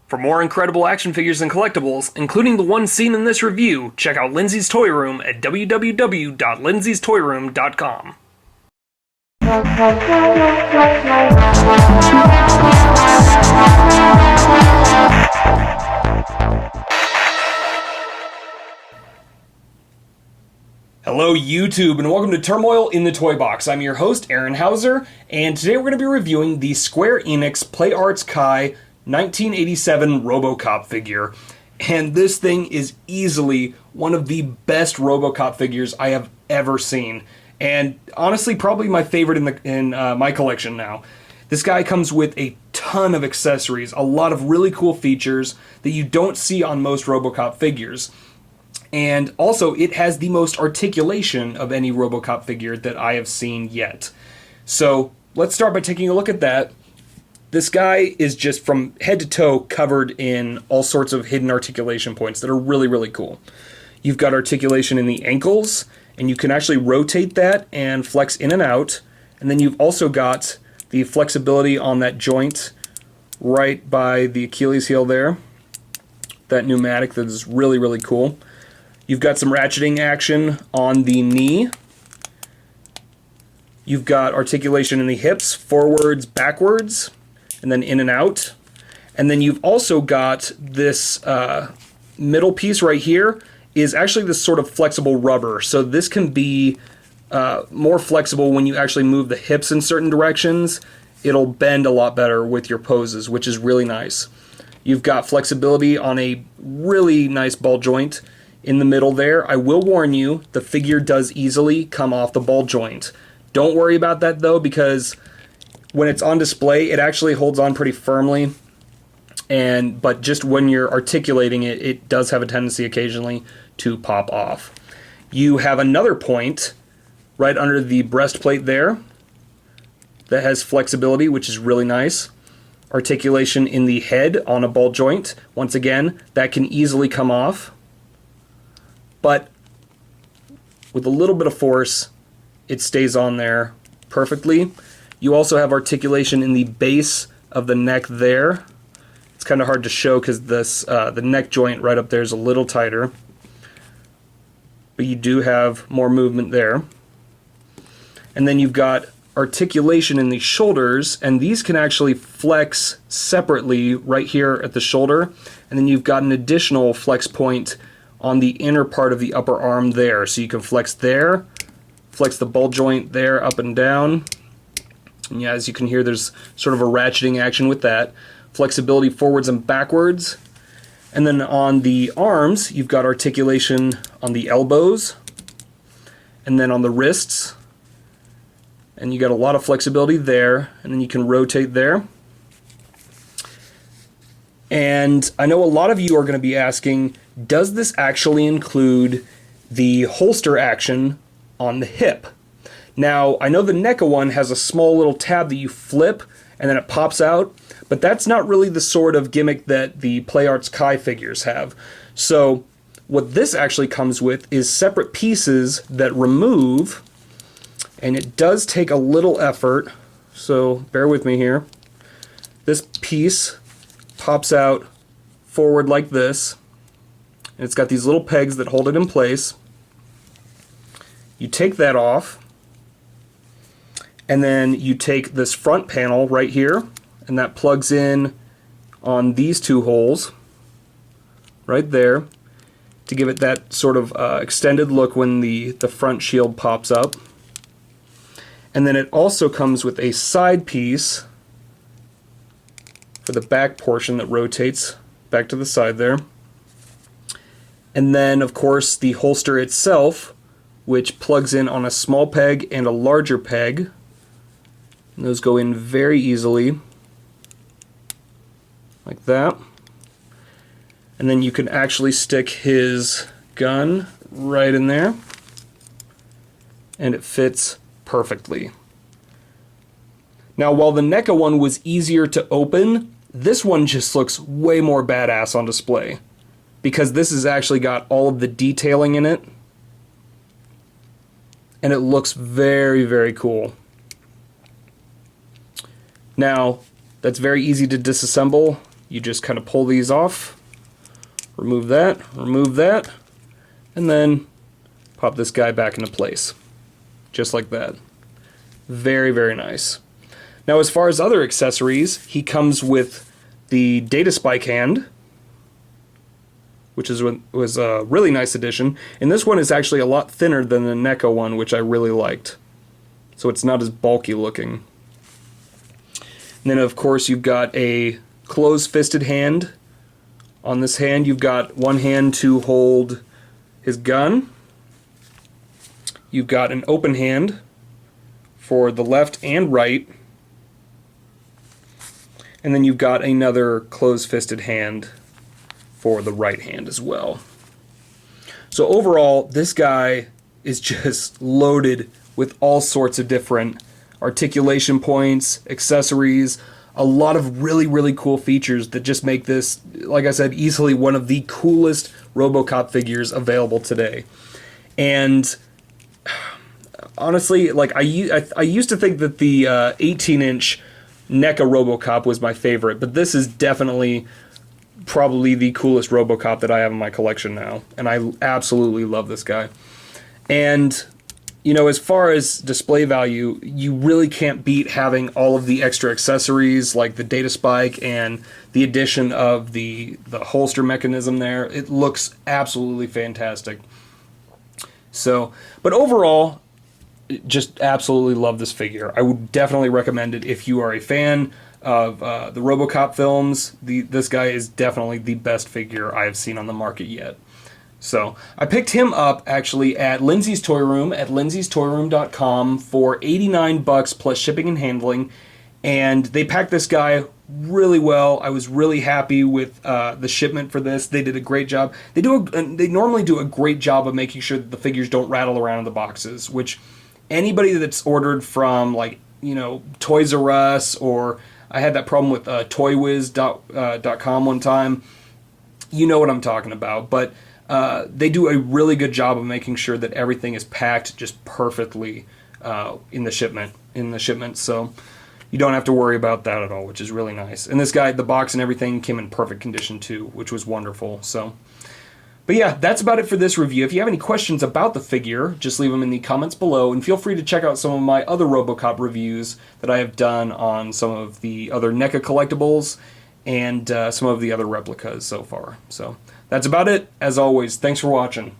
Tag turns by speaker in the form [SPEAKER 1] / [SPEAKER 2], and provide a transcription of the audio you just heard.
[SPEAKER 1] For more incredible action figures and collectibles, including the one seen in this review, check out Lindsay's Toy Room at www.lindsays.toyroom.com. Hello YouTube, and welcome to Turmoil in the Toybox. I'm your host, Aaron Hauser, and today we're going to be reviewing the Square Enix Play Arts Kai 1987 Robocop figure. And this thing is easily one of the best Robocop figures I have ever seen. And honestly, probably my favorite in my collection now. This guy comes with a ton of accessories, a lot of really cool features that you don't see on most Robocop figures. And also, it has the most articulation of any Robocop figure that I have seen yet. So, let's start by taking a look at that. This guy is just from head to toe covered in all sorts of hidden articulation points that are really, really cool. You've got articulation in the ankles, and you can actually rotate that and flex in and out. And then you've also got the flexibility on that joint right by the Achilles heel there. That pneumatic that is really, really cool. You've got some ratcheting action on the knee. You've got articulation in the hips, forwards, backwards, and then in and out. And then you've also got this middle piece right here is actually this sort of flexible rubber. So this can be more flexible when you actually move the hips in certain directions. It'll bend a lot better with your poses, which is really nice. You've got flexibility on a really nice ball joint in the middle there. I will warn you, the figure does easily come off the ball joint. Don't worry about that though, because when it's on display, it actually holds on pretty firmly. But just when you're articulating it, it does have a tendency occasionally to pop off. You have another point right under the breastplate there that has flexibility, which is really nice. Articulation in the head on a ball joint. Once again, that can easily come off. But with a little bit of force, it stays on there perfectly. You also have articulation in the base of the neck there. It's kind of hard to show because this the neck joint right up there is a little tighter. But you do have more movement there. And then you've got articulation in the shoulders, and these can actually flex separately right here at the shoulder. And then you've got an additional flex point on the inner part of the upper arm there. So you can flex there, flex the ball joint there up and down. And yeah, as you can hear, there's sort of a ratcheting action with that. Flexibility forwards and backwards. And then on the arms, you've got articulation on the elbows and then on the wrists. And you got a lot of flexibility there, and then you can rotate there. And I know a lot of you are going to be asking, does this actually include the holster action on the hip? Now, I know the NECA one has a small little tab that you flip and then it pops out, but that's not really the sort of gimmick that the Play Arts Kai figures have. So what this actually comes with is separate pieces that remove, and it does take a little effort, so bear with me here. This piece pops out forward like this, and it's got these little pegs that hold it in place. You take that off, and then you take this front panel right here, and that plugs in on these two holes right there to give it that sort of extended look when the front shield pops up. And then it also comes with a side piece for the back portion that rotates back to the side there. And then, of course, the holster itself, which plugs in on a small peg and a larger peg. And those go in very easily, like that. And then you can actually stick his gun right in there, and it fits perfectly. Now, while the NECA one was easier to open, this one just looks way more badass on display, because this has actually got all of the detailing in it, and it looks very, very cool. Now, that's very easy to disassemble. you just kind of pull these off, remove that, and then pop this guy back into place. Just like that. Very, very nice. Now, as far as other accessories, he comes with the data spike hand, which was a really nice addition. And this one is actually a lot thinner than the NECA one, which I really liked. So it's not as bulky looking. And then, of course, you've got a closed-fisted hand. On this hand, you've got one hand to hold his gun. You've got an open hand for the left and right. And then you've got another closed-fisted hand for the right hand as well. So overall, this guy is just loaded with all sorts of different articulation points, accessories, a lot of really, really cool features that just make this, like I said, easily one of the coolest Robocop figures available today. And honestly, like I used to think that the 18-inch NECA Robocop was my favorite, but this is definitely probably the coolest Robocop that I have in my collection now, and I absolutely love this guy. And you know, as far as display value, you really can't beat having all of the extra accessories like the data spike and the addition of the holster mechanism there. It looks absolutely fantastic. So, but overall, just absolutely love this figure. I would definitely recommend it if you are a fan of the Robocop films. This guy is definitely the best figure I have seen on the market yet. So I picked him up actually at Lindsay's Toy Room at lindsaystoyroom.com for $89 plus shipping and handling, and they packed this guy really well. I was really happy with the shipment for this. They did a great job. They normally do a great job of making sure that the figures don't rattle around in the boxes, which anybody that's ordered from, like, you know, Toys R Us, or I had that problem with toywiz.com one time. You know what I'm talking about. But they do a really good job of making sure that everything is packed just perfectly in the shipment. So you don't have to worry about that at all, which is really nice. And this guy, the box and everything came in perfect condition too, which was wonderful. So, but yeah, that's about it for this review. If you have any questions about the figure, just leave them in the comments below, and feel free to check out some of my other Robocop reviews that I have done on some of the other NECA collectibles and some of the other replicas so far. So that's about it. As always, thanks for watching.